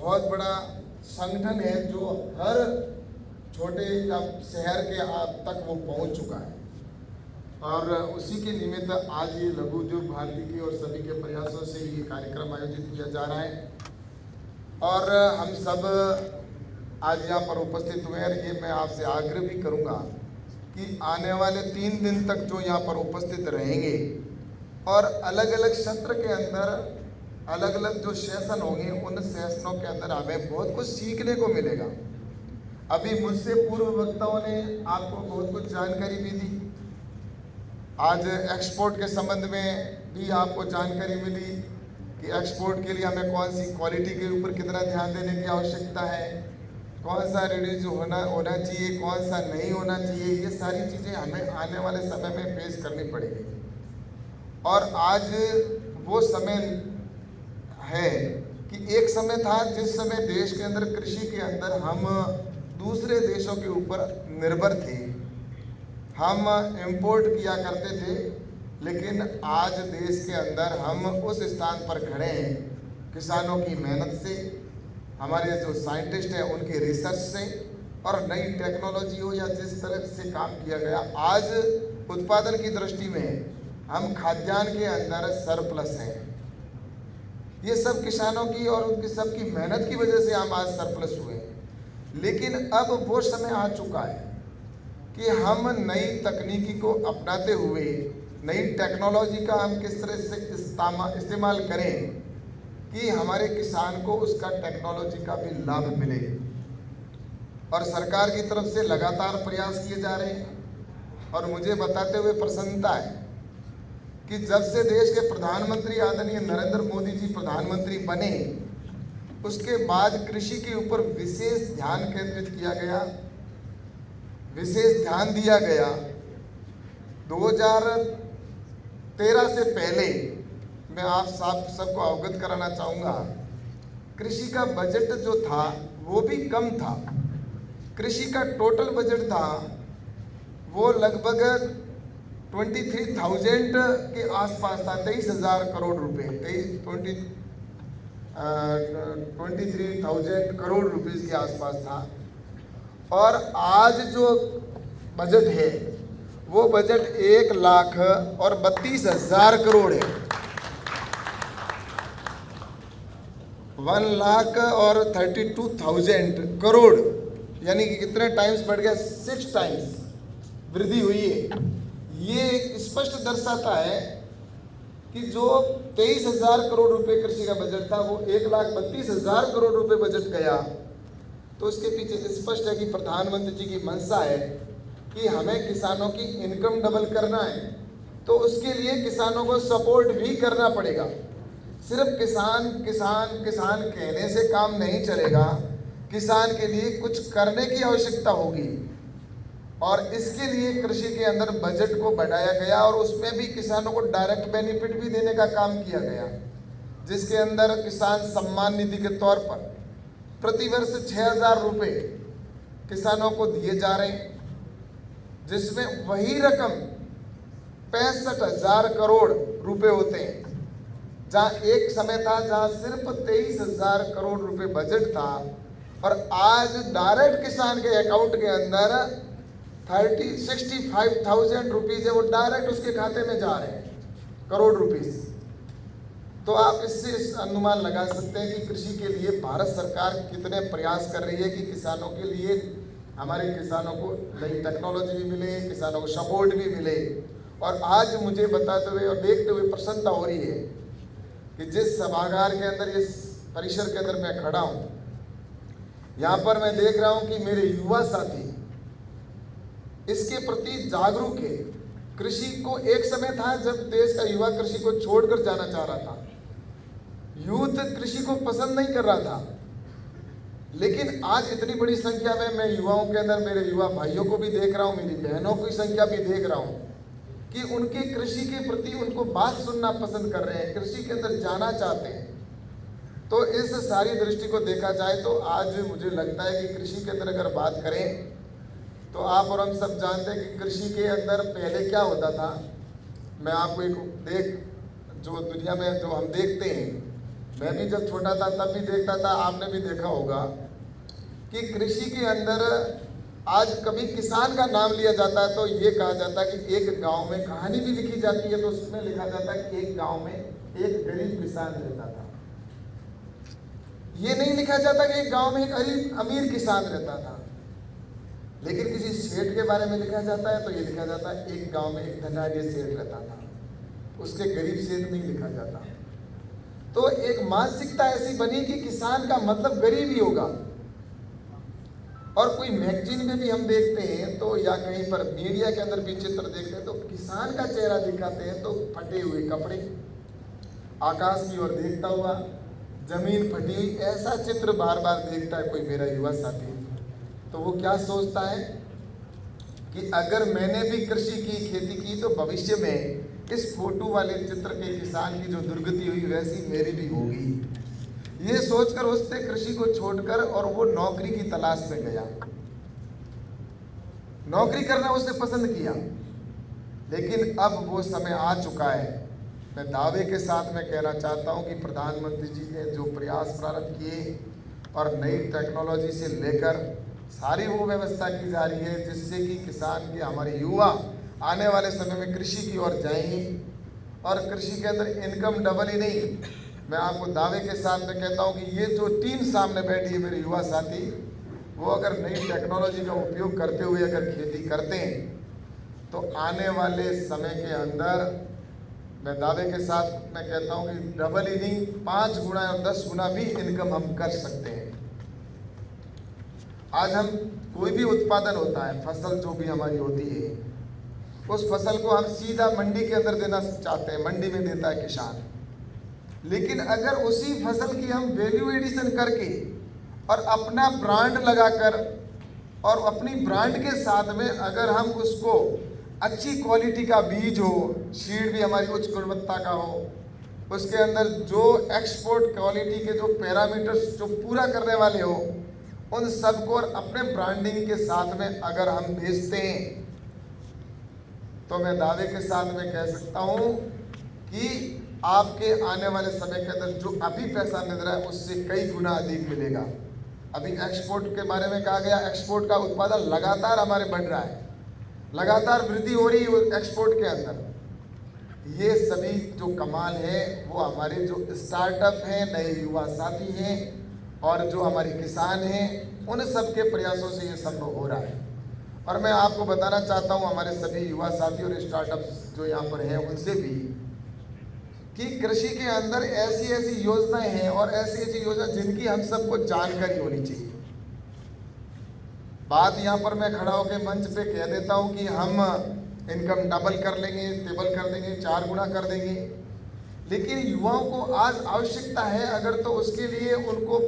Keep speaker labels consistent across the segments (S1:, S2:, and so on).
S1: बहुत बड़ा संगठन है जो हर छोटे या शहर के तक वो पहुंच चुका है और उसी के निमित्त आज ये लघु उद्योग भारती के और सभी के प्रयासों से ये कार्यक्रम आयोजित किया जा रहा है और हम सब आज यहाँ पर उपस्थित हुए हैं। ये मैं आपसे आग्रह भी करूँगा कि आने वाले 3 दिन तक जो यहाँ पर उपस्थित रहेंगे और अलग अलग सत्र के अंदर अलग अलग जो सेशन होंगे उन सेशनों के अंदर हमें बहुत कुछ सीखने को मिलेगा। अभी मुझसे पूर्व वक्ताओं ने आपको बहुत कुछ जानकारी भी दी। आज एक्सपोर्ट के संबंध में भी आपको जानकारी मिली कि एक्सपोर्ट के लिए हमें कौन सी क्वालिटी के ऊपर कितना ध्यान देने की आवश्यकता है, कौन सा रिड्यूस होना चाहिए, कौन सा नहीं होना चाहिए। ये सारी चीज़ें हमें आने वाले समय में पेश करनी पड़ेगी और आज वो समय है कि एक समय था जिस समय देश के अंदर कृषि के अंदर हम दूसरे देशों के ऊपर निर्भर थे, हम इंपोर्ट किया करते थे, लेकिन आज देश के अंदर हम उस स्थान पर खड़े हैं किसानों की मेहनत से, हमारे जो साइंटिस्ट हैं उनके रिसर्च से और नई टेक्नोलॉजी हो या जिस तरह से काम किया गया। आज उत्पादन की दृष्टि में हम खाद्यान्न के अंदर सरप्लस हैं। ये सब किसानों की और उनकी सबकी मेहनत की वजह से हम आज सरप्लस हुए। लेकिन अब वो समय आ चुका है कि हम नई तकनीकी को अपनाते हुए नई टेक्नोलॉजी का हम किस तरह से इस्तेमाल करें कि हमारे किसान को उसका टेक्नोलॉजी का भी लाभ मिले। और सरकार की तरफ से लगातार प्रयास किए जा रहे हैं और मुझे बताते हुए प्रसन्नता है कि जब से देश के प्रधानमंत्री आदरणीय नरेंद्र मोदी जी प्रधानमंत्री बने उसके बाद कृषि के ऊपर विशेष ध्यान केंद्रित किया गया, विशेष ध्यान दिया गया। 2013 से पहले मैं आप सबको अवगत कराना चाहूँगा, कृषि का बजट जो था वो भी कम था। कृषि का टोटल बजट था वो लगभग 23,000 के आसपास था, 23,000 करोड़ रुपए, 23,000 करोड़ रुपीस के आसपास था। और आज जो बजट है वो बजट 1,32,000 करोड़ है। 1,32,000 करोड़, यानी कि कितने टाइम्स बढ़ गया? 6 टाइम्स वृद्धि हुई है। ये स्पष्ट दर्शाता है कि जो 23,000 करोड़ रुपए कृषि का बजट था वो 1,32,000 करोड़ रुपए बजट गया। तो इसके पीछे स्पष्ट है कि प्रधानमंत्री जी की मंशा है कि हमें किसानों की इनकम डबल करना है, तो उसके लिए किसानों को सपोर्ट भी करना पड़ेगा। सिर्फ किसान किसान किसान कहने से काम नहीं चलेगा, किसान के लिए कुछ करने की आवश्यकता होगी। और इसके लिए कृषि के अंदर बजट को बढ़ाया गया और उसमें भी किसानों को डायरेक्ट बेनिफिट भी देने का काम किया गया, जिसके अंदर किसान सम्मान निधि के तौर पर प्रतिवर्ष 6,000 रुपये किसानों को दिए जा रहे हैं, जिसमें वही रकम 65,000 करोड़ रुपए होते हैं। जहाँ एक समय था जहाँ सिर्फ 23,000 करोड़ रुपए बजट था और आज डायरेक्ट किसान के अकाउंट के अंदर 65,000 रुपीज़ है, वो डायरेक्ट उसके खाते में जा रहे हैं, करोड़ रुपीज़। तो आप इससे अनुमान लगा सकते हैं कि कृषि के लिए भारत सरकार कितने प्रयास कर रही है कि किसानों के लिए, हमारे किसानों को नई टेक्नोलॉजी भी मिले, किसानों को सपोर्ट भी मिले। और आज मुझे बताते हुए और देखते हुए प्रसन्नता हो रही है कि जिस सभागार के अंदर, इस परिसर के अंदर मैं खड़ा हूँ, यहाँ पर मैं देख रहा हूँ कि मेरे युवा साथी इसके प्रति जागरूक है। कृषि को एक समय था जब देश का युवा कृषि को छोड़कर जाना चाह रहा था, यूथ कृषि को पसंद नहीं कर रहा था, लेकिन आज इतनी बड़ी संख्या में मैं युवाओं के अंदर, मेरे युवा भाइयों को भी देख रहा हूँ, मेरी बहनों की संख्या भी देख रहा हूँ कि उनके कृषि के प्रति उनको बात सुनना पसंद कर रहे हैं, कृषि के अंदर जाना चाहते हैं। तो इस सारी दृष्टि को देखा जाए तो आज मुझे लगता है कि कृषि के अंदर अगर बात करें तो आप और हम सब जानते हैं कि कृषि के अंदर पहले क्या होता था। मैं आपको एक जो दुनिया में जो हम देखते हैं मैं भी जब छोटा था तब भी देखता था, आपने भी देखा होगा कि कृषि के अंदर आज कभी किसान का नाम लिया जाता है तो ये कहा जाता है कि एक गांव में, कहानी भी लिखी जाती है तो उसमें लिखा जाता है कि एक गांव में एक गरीब किसान रहता था। ये नहीं लिखा जाता कि एक गांव में एक अमीर किसान रहता था। लेकिन किसी सेठ के बारे में लिखा जाता है तो ये लिखा जाता है एक गांव में एक धनाढ्य सेठ रहता था, उसके गरीब सेठ नहीं लिखा जाता। तो एक मानसिकता ऐसी बनी कि किसान का मतलब गरीब ही होगा। और कोई मैगजीन में भी हम देखते हैं तो या कहीं पर मीडिया के अंदर भी चित्र देखते हैं तो किसान का चेहरा दिखाते हैं तो फटे हुए कपड़े, आकाश की ओर देखता हुआ, जमीन फटी हुई, ऐसा चित्र बार बार देखता है कोई मेरा युवा साथी। तो वो क्या सोचता है कि अगर मैंने भी कृषि की, खेती की तो भविष्य में इस फोटो वाले चित्र के किसान की जो दुर्गति हुई वैसी मेरी भी होगी। ये सोचकर उसने कृषि को छोड़कर और वो नौकरी की तलाश में गया। नौकरी करना उसने पसंद किया। लेकिन अब वो समय आ चुका है। मैं दावे के साथ में कहना चाहता हूं कि प्रधानमंत्री जी ने जो प्रयास प्रारंभ किए और नई टेक्नोलॉजी से लेकर सारी वो व्यवस्था की जा रही है जिससे कि किसान के, हमारे युवा आने वाले समय में कृषि की ओर जाएंगे और कृषि के अंदर इनकम डबल ही नहीं, मैं आपको दावे के साथ में कहता हूं कि ये जो टीम सामने बैठी है मेरे युवा साथी, वो अगर नई टेक्नोलॉजी का उपयोग करते हुए अगर खेती करते हैं तो आने वाले समय के अंदर मैं दावे के साथ मैं कहता हूं कि डबल ही नहीं, 5 गुना और 10 गुना भी इनकम हम कर सकते हैं। आज हम कोई भी उत्पादन होता है, फसल जो भी हमारी होती है, उस फसल को हम सीधा मंडी के अंदर देना चाहते हैं, मंडी में देता है किसान। लेकिन अगर उसी फसल की हम वैल्यू एडिशन करके और अपना ब्रांड लगाकर और अपनी ब्रांड के साथ में अगर हम उसको अच्छी क्वालिटी का बीज हो, सीड भी हमारी उच्च गुणवत्ता का हो, उसके अंदर जो एक्सपोर्ट क्वालिटी के जो पैरामीटर्स जो पूरा करने वाले हो, उन सबको और अपने ब्रांडिंग के साथ में अगर हम बेचते हैं तो मैं दावे के साथ में कह सकता हूं कि आपके आने वाले समय के अंदर जो अभी पैसा मिल रहा है उससे कई गुना अधिक मिलेगा। अभी एक्सपोर्ट के बारे में कहा गया, एक्सपोर्ट का उत्पादन लगातार हमारे बढ़ रहा है, लगातार वृद्धि हो रही है एक्सपोर्ट के अंदर। ये सभी जो कमाल है वो हमारे जो स्टार्टअप हैं, नए युवा साथी हैं और जो हमारे किसान हैं, उन सब के प्रयासों से ये संभव हो रहा है। और मैं आपको बताना चाहता हूँ हमारे सभी युवा साथी और स्टार्टअप्स जो यहाँ पर हैं उनसे भी कि कृषि के अंदर ऐसी ऐसी योजनाएं हैं और ऐसी ऐसी योजना जिनकी हम सबको जानकारी होनी चाहिए। बात यहाँ पर मैं खड़ा होकर मंच पे कह देता हूँ कि हम इनकम डबल कर लेंगे, ट्रिपल कर देंगे, 4 गुना कर देंगे, लेकिन युवाओं को आज आवश्यकता है अगर तो उसके लिए उनको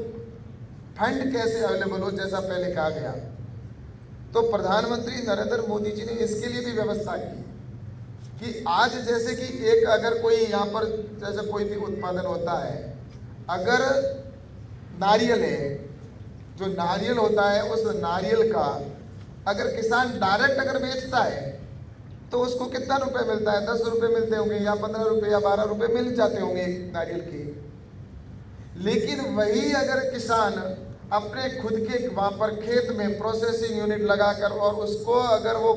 S1: फंड कैसे अवेलेबल हो, जैसा पहले कहा गया। तो प्रधानमंत्री नरेंद्र मोदी जी ने इसके लिए भी व्यवस्था की कि आज जैसे कि एक अगर कोई यहाँ पर जैसे कोई भी उत्पादन होता है, अगर नारियल है, जो नारियल होता है उस नारियल का अगर किसान डायरेक्ट अगर बेचता है तो उसको कितना रुपए मिलता है? 10 रुपए मिलते होंगे या 15 रुपए या 12 रुपए मिल जाते होंगे नारियल के। लेकिन वही अगर किसान अपने खुद के वहाँ पर खेत में प्रोसेसिंग यूनिट लगाकर और उसको अगर वो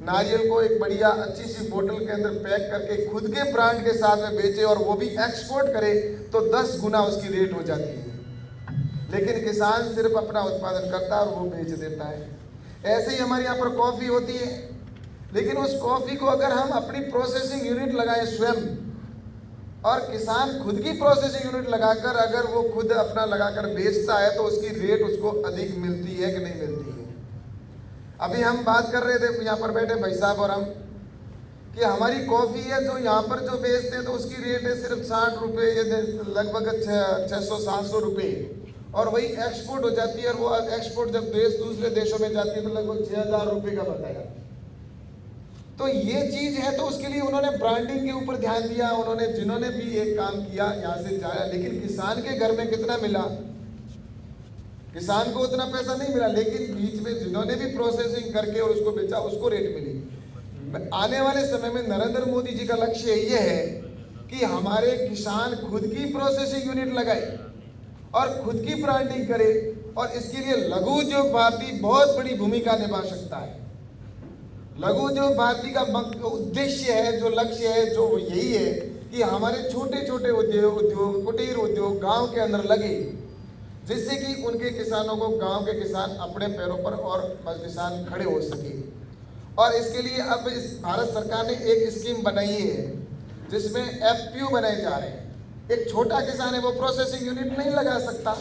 S1: नारियल को एक बढ़िया अच्छी सी बोतल के अंदर पैक करके खुद के ब्रांड के साथ में बेचे और वो भी एक्सपोर्ट करे तो 10 गुना उसकी रेट हो जाती है। लेकिन किसान सिर्फ अपना उत्पादन करता है और वो बेच देता है। ऐसे ही हमारे यहाँ पर कॉफ़ी होती है, लेकिन उस कॉफ़ी को अगर हम अपनी प्रोसेसिंग यूनिट लगाएं स्वयं और किसान खुद की प्रोसेसिंग यूनिट लगाकर अगर वो खुद अपना लगाकर बेचता है तो उसकी रेट उसको अधिक मिलती है कि नहीं मिलती है। अभी हम बात कर रहे थे यहाँ पर बैठे भाई साहब और हम कि हमारी कॉफ़ी है जो यहाँ पर जो बेचते हैं तो उसकी रेट है सिर्फ 60 रुपये, लगभग 600-700 रुपये, और वही एक्सपोर्ट हो जाती है और वो एक्सपोर्ट जब दूसरे देशों में जाती है तो लगभग 6000 रुपये का बताया। तो ये चीज़ है तो उसके लिए उन्होंने ब्रांडिंग के ऊपर ध्यान दिया, उन्होंने जिन्होंने भी एक काम किया यहाँ से जाया। लेकिन किसान के घर में कितना मिला? किसान को उतना पैसा नहीं मिला, लेकिन बीच में जिन्होंने भी प्रोसेसिंग करके और उसको बेचा उसको रेट मिली। आने वाले समय में नरेंद्र मोदी जी का लक्ष्य ये है कि हमारे किसान खुद की प्रोसेसिंग यूनिट लगाए और खुद की ब्रांडिंग करे, और इसके लिए लघु उद्योग भारती बहुत बड़ी भूमिका निभा सकता है। लघु उद्योग भारती का उद्देश्य है, जो लक्ष्य है, जो यही है कि हमारे छोटे छोटे उद्योग कुटीर उद्योग गांव के अंदर लगे, जिससे कि उनके किसानों को, गांव के किसान अपने पैरों पर और किसान खड़े हो सके। और इसके लिए अब इस भारत सरकार ने एक स्कीम बनाई है जिसमें FPU बनाए जा रहे हैं। एक छोटा किसान है, वो प्रोसेसिंग यूनिट नहीं लगा सकता।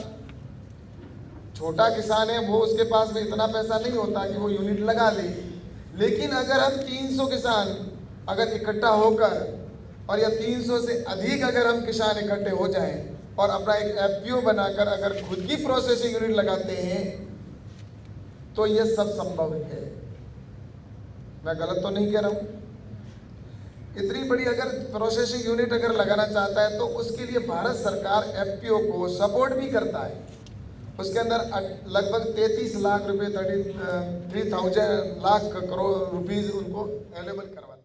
S1: छोटा किसान है, वो उसके पास में इतना पैसा नहीं होता कि वो यूनिट लगा ले। लेकिन अगर हम 300 किसान अगर इकट्ठा होकर, और या 300 से अधिक अगर हम किसान इकट्ठे हो जाएं और अपना एक FPU बनाकर अगर खुद की प्रोसेसिंग यूनिट लगाते हैं, तो ये सब संभव है। मैं गलत तो नहीं कह रहा हूं? इतनी बड़ी अगर प्रोसेसिंग यूनिट अगर लगाना चाहता है तो उसके लिए भारत सरकार FPO को सपोर्ट भी करता है। उसके अंदर लगभग 33 लाख रुपए 33,000 लाख करोड़ रुपीस उनको अवेलेबल करवा